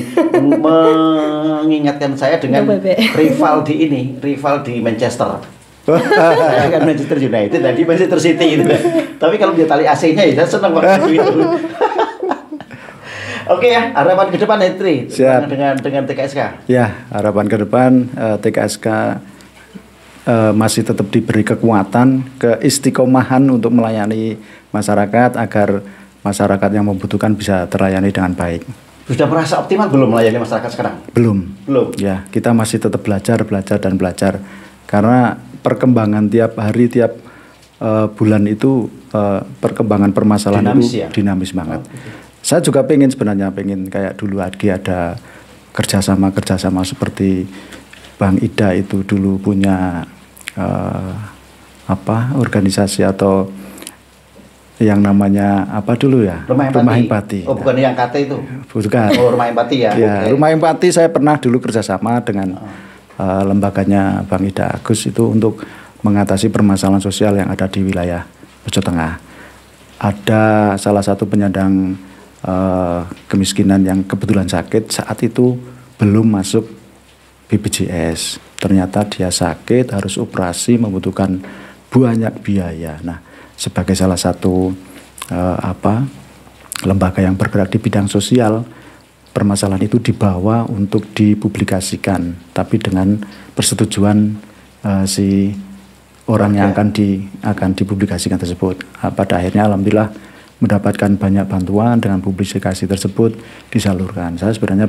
Mengingatkan saya dengan rival di Manchester. Saya kan Manchester United dan di Manchester City itu. Tapi kalau dia tali AC-nya ya saya senang pakai baju itu. Oke ya, harapan ke depan Hetri dengan TKSK. Ya, harapan ke depan TKSK masih tetap diberi kekuatan, keistiqomahan untuk melayani masyarakat agar masyarakat yang membutuhkan bisa terlayani dengan baik. Sudah merasa optimal belum melayani masyarakat sekarang? Belum. Ya, kita masih tetap belajar karena perkembangan tiap hari, tiap bulan itu perkembangan permasalahan dinamis banget. Saya juga pengen kayak dulu ada kerjasama seperti Bang Ida itu dulu punya organisasi atau yang namanya apa dulu ya? Rumah Empati. Oh, bukan yang KT itu? Bukan. Oh, Rumah Empati ya? Ya, okay. Rumah Empati saya pernah dulu kerjasama dengan lembaganya Bang Ida Agus itu untuk mengatasi permasalahan sosial yang ada di wilayah Mojo Tengah. Ada salah satu penyandang kemiskinan yang kebetulan sakit saat itu belum masuk BPJS. Ternyata dia sakit, harus operasi, membutuhkan banyak biaya. Nah, sebagai salah satu lembaga yang bergerak di bidang sosial, permasalahan itu dibawa untuk dipublikasikan, tapi dengan persetujuan si orang yang akan dipublikasikan tersebut. Pada akhirnya alhamdulillah mendapatkan banyak bantuan dengan publikasi tersebut disalurkan. Saya sebenarnya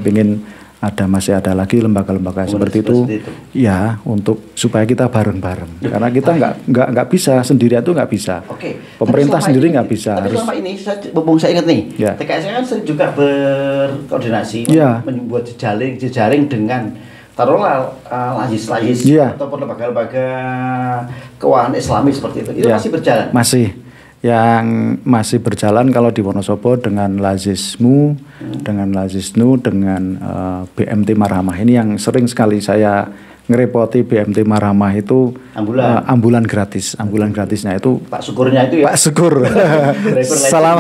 masih ada lagi lembaga-lembaga seperti itu, ya, untuk supaya kita bareng-bareng. Karena kita nggak bisa sendirian, itu nggak bisa. Oke. Pemerintah sendiri nggak bisa. Tapi selama ini saya ingat nih, ya. TKS kan sering juga berkoordinasi, membuat jejaring dengan taruhlah LAJIS ya. ataupun lembaga-lembaga keuangan Islami seperti itu. Itu masih berjalan. Masih. yang masih berjalan kalau di Wonosobo dengan Lazismu, dengan Lazisnu, dengan BMT Marhamah. Ini yang sering sekali saya ngerepoti BMT Marhamah itu ambulan gratis. Ambulan gratisnya itu Pak Syukurnya itu ya. Pak Syukur.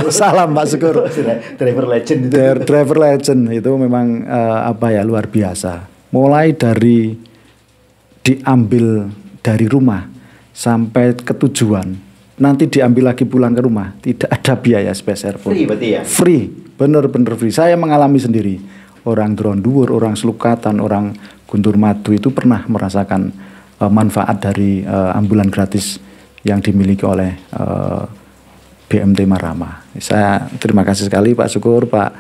salam Pak Syukur. Driver legend itu. Driver legend itu memang luar biasa. Mulai dari diambil dari rumah sampai ke tujuan, nanti diambil lagi pulang ke rumah, tidak ada biaya spesial pun. Free berarti ya? Free, bener-bener free. Saya mengalami sendiri. Orang Dronduwur, orang Selukatan, orang Guntur Madu itu pernah merasakan manfaat dari ambulan gratis yang dimiliki oleh BMT Marhamah. Saya terima kasih sekali Pak Syukur, Pak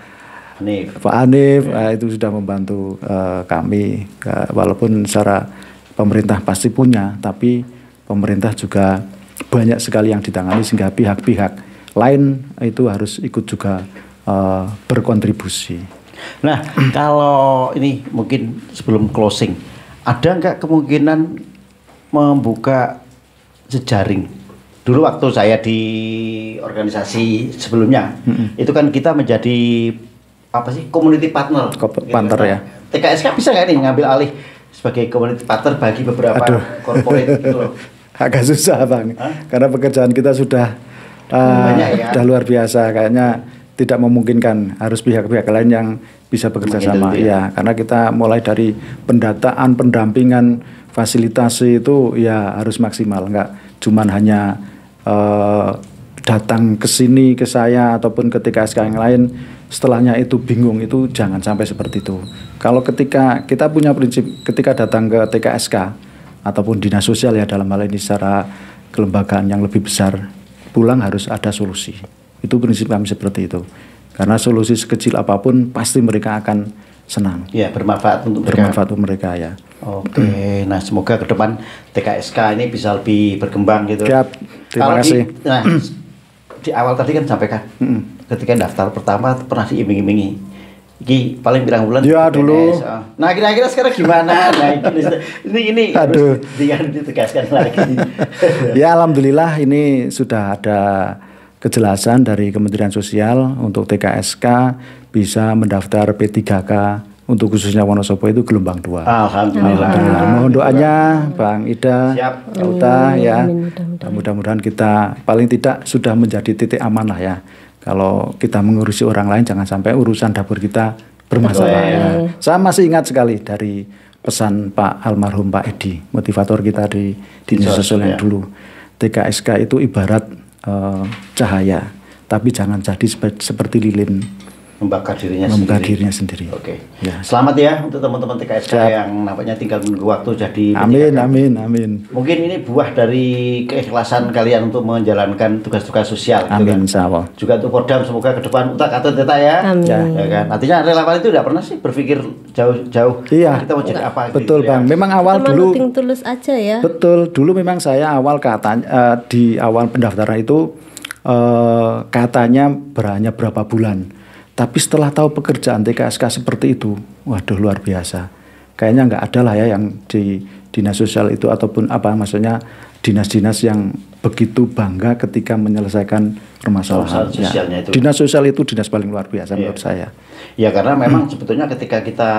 Anif itu sudah membantu kami, walaupun secara pemerintah pasti punya, tapi pemerintah juga banyak sekali yang ditangani sehingga pihak-pihak lain itu harus ikut juga berkontribusi. Nah, kalau ini mungkin sebelum closing, ada nggak kemungkinan membuka jejaring? Dulu waktu saya di organisasi sebelumnya, itu kan kita menjadi apa sih, community partner. Partner ya. TKSK bisa nggak nih ngambil alih sebagai community partner bagi beberapa corporate gitu loh? Agak susah Bang, karena pekerjaan kita sudah sudah luar biasa, kayaknya tidak memungkinkan, harus pihak-pihak lain yang bisa bekerja sama ya, karena kita mulai dari pendataan, pendampingan, fasilitasi itu ya harus maksimal, nggak cuman hanya datang ke sini ke saya ataupun ke TKSK yang lain setelahnya itu bingung, itu jangan sampai seperti itu. Kalau ketika kita punya prinsip ketika datang ke TKSK ataupun dinas sosial ya dalam hal ini secara kelembagaan yang lebih besar, pulang harus ada solusi. Itu prinsip kami seperti itu. Karena solusi sekecil apapun pasti mereka akan senang. Ya, bermanfaat untuk mereka. Bermanfaat untuk mereka ya. Oke, nah semoga ke depan TKSK ini bisa lebih berkembang gitu. Siap, terima kasih. Di awal tadi kan sampaikan, ketika daftar pertama pernah diiming-imingi. Iki paling pirang bulan ya dulu. Nah kira-kira sekarang gimana? Nah ini aduh, ditegaskan lagi. Ya alhamdulillah ini sudah ada kejelasan dari Kementerian Sosial untuk TKSK bisa mendaftar P3K untuk khususnya Wonosobo itu gelombang 2. Alhamdulillah. Mohon doanya Bang Ida, Pak Uta ya. Mudah-mudahan kita paling tidak sudah menjadi titik amanah ya. Kalau kita mengurusi orang lain jangan sampai urusan dapur kita bermasalah. Ya. Saya masih ingat sekali dari pesan Pak almarhum Pak Edi, motivator kita di dinas sosial yang dulu. TKSK itu ibarat cahaya, tapi jangan jadi seperti lilin membakar dirinya sendiri. Oke. Ya. Selamat ya untuk teman-teman TKSK yang nampaknya tinggal menunggu waktu jadi. Amin. Mungkin ini buah dari keikhlasan kalian untuk menjalankan tugas-tugas sosial. Amin. Gitu kan? Juga untuk Pordam semoga ke depan utak atau teta ya. Amin. Ya kan. Artinya relawan itu tidak pernah sih berpikir jauh-jauh. Iya. Kita mau jadi apa? Betul gitu, Bang. Ya. Memang awal dulu. Tulus aja ya. Betul. Dulu memang saya awal katanya di awal pendaftaran itu katanya hanya berapa bulan. Tapi setelah tahu pekerjaan TKSK seperti itu, waduh luar biasa. Kayaknya nggak ada lah ya yang di dinas sosial itu ataupun apa maksudnya dinas-dinas yang begitu bangga ketika menyelesaikan permasalahan. Sosialnya itu. Dinas sosial itu dinas paling luar biasa menurut saya. Ya karena memang sebetulnya ketika kita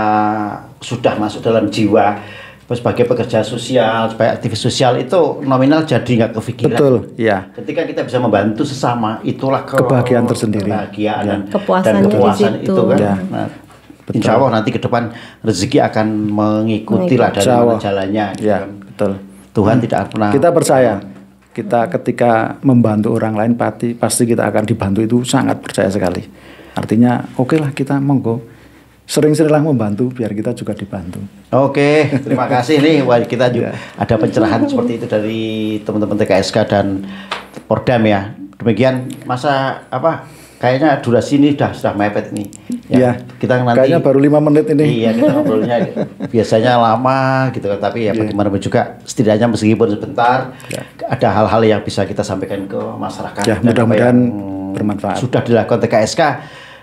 sudah masuk dalam jiwa sebagai pekerja sosial, sebagai aktivis sosial itu nominal jadi nggak kepikiran. Betul, ya. Ketika kita bisa membantu sesama, itulah kebahagiaan tersendiri. Kebahagiaan ya. dan kepuasan itu kan. Ya. Nah, insya Allah nanti ke depan rezeki akan mengikuti lah dari mana jalannya. Gitu ya, kan. betul. Tuhan tidak pernah. Kita percaya. Kita ketika membantu orang lain pasti kita akan dibantu, itu sangat percaya sekali. Artinya oke lah kita monggo. Sering-seringlah membantu biar kita juga dibantu. Oke, terima kasih nih. Wah, kita juga ada pencerahan seperti itu dari teman-teman TKSK dan Pordam ya. Demikian masa apa? Kayaknya durasi ini sudah mepet nih. Ya, kita nanti kayaknya baru 5 menit ini. Iya, kita ngobrolnya biasanya lama gitu kan, tapi ya bagaimanapun juga setidaknya meskipun sebentar ada hal-hal yang bisa kita sampaikan ke masyarakat. Ya, mudah-mudahan bermanfaat. Sudah dilakukan TKSK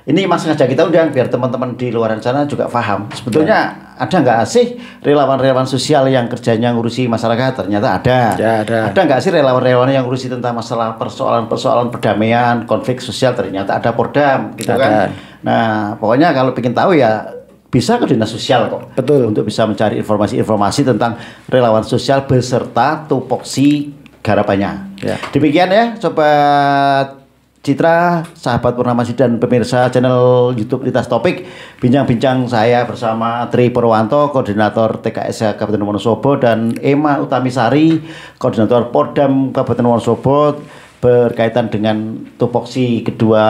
ini Mas ngajak kita undang biar teman-teman di luar sana juga paham. Sebetulnya ada nggak sih relawan-relawan sosial yang kerjanya ngurusi masyarakat? Ternyata ada. Ya, ada. Ada nggak sih relawan-relawan yang ngurusi tentang masalah persoalan-persoalan perdamaian, konflik sosial? Ternyata ada Pordam, gitu Ada. kan? Nah, pokoknya kalau ingin tahu ya bisa ke dinas sosial kok. Betul. Untuk bisa mencari informasi-informasi tentang relawan sosial beserta tupoksi garapannya. Ya. Demikian ya, Sobat Citra, sahabat Purnama Sidi dan pemirsa channel YouTube Lintas Topik. Bincang-bincang saya bersama Tri Purwanto, Koordinator TKSK Kabupaten Wonosobo, dan Ema Utamisari, Koordinator Pordam Kabupaten Wonosobo, berkaitan dengan tupoksi kedua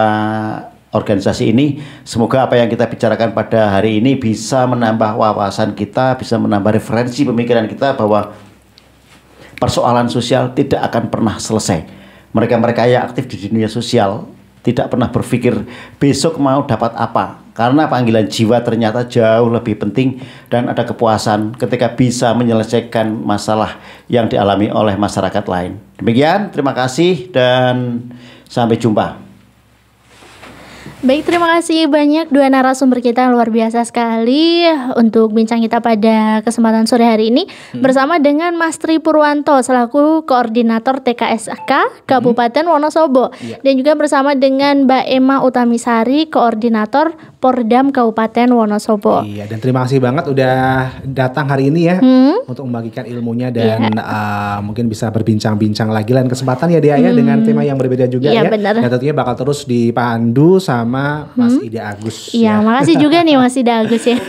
organisasi ini. Semoga apa yang kita bicarakan pada hari ini bisa menambah wawasan kita, bisa menambah referensi pemikiran kita bahwa persoalan sosial tidak akan pernah selesai. Mereka-mereka yang aktif di dunia sosial tidak pernah berpikir besok mau dapat apa, karena panggilan jiwa ternyata jauh lebih penting dan ada kepuasan ketika bisa menyelesaikan masalah yang dialami oleh masyarakat lain. Demikian, terima kasih dan sampai jumpa. Baik, terima kasih banyak dua narasumber kita, luar biasa sekali untuk bincang kita pada kesempatan sore hari ini bersama dengan Mas Tri Purwanto selaku Koordinator TKSK Kabupaten Wonosobo, dan juga bersama dengan Mbak Ema Utamisari, Koordinator Pordam Kabupaten Wonosobo. Iya, dan terima kasih banget udah datang hari ini ya untuk membagikan ilmunya dan mungkin bisa berbincang-bincang lagi lain kesempatan ya Dia ya, dengan tema yang berbeda juga Iya, ya. benar. Dan tentunya bakal terus dipandu sama Mas Ida Agus. Iya, makasih juga nih Mas Ida Agus ya.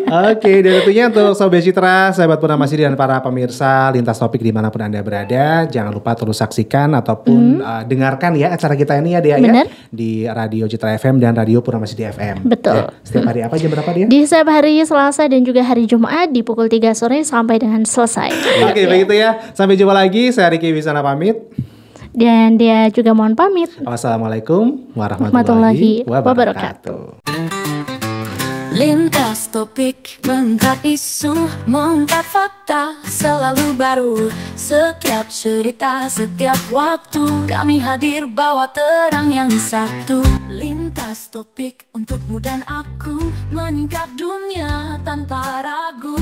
Oke, dan tentunya untuk Sobat Citra, sahabat Purnama Sidi dan para pemirsa Lintas Topik dimanapun Anda berada, jangan lupa terus saksikan ataupun dengarkan ya acara kita ini ya Dia Bener. ya, di Radio Citra FM dan Radio Purnama Sidi FM. Betul. Ya, setiap hari apa, jam berapa dia? Di setiap hari Selasa dan juga hari Jumat di pukul 3 sore sampai dengan selesai. Oke, begitu ya. Sampai jumpa lagi. Saya Riki Wisana pamit. Dan dia juga mohon pamit. Wassalamualaikum Warahmatullahi warahmatullahi wabarakatuh. Lintas topik, mengangkat isu, mengangkat fakta, selalu baru. Setiap cerita, setiap waktu, kami hadir bawa terang yang satu. Lintas topik untukmu dan aku, meningkat dunia tanpa ragu.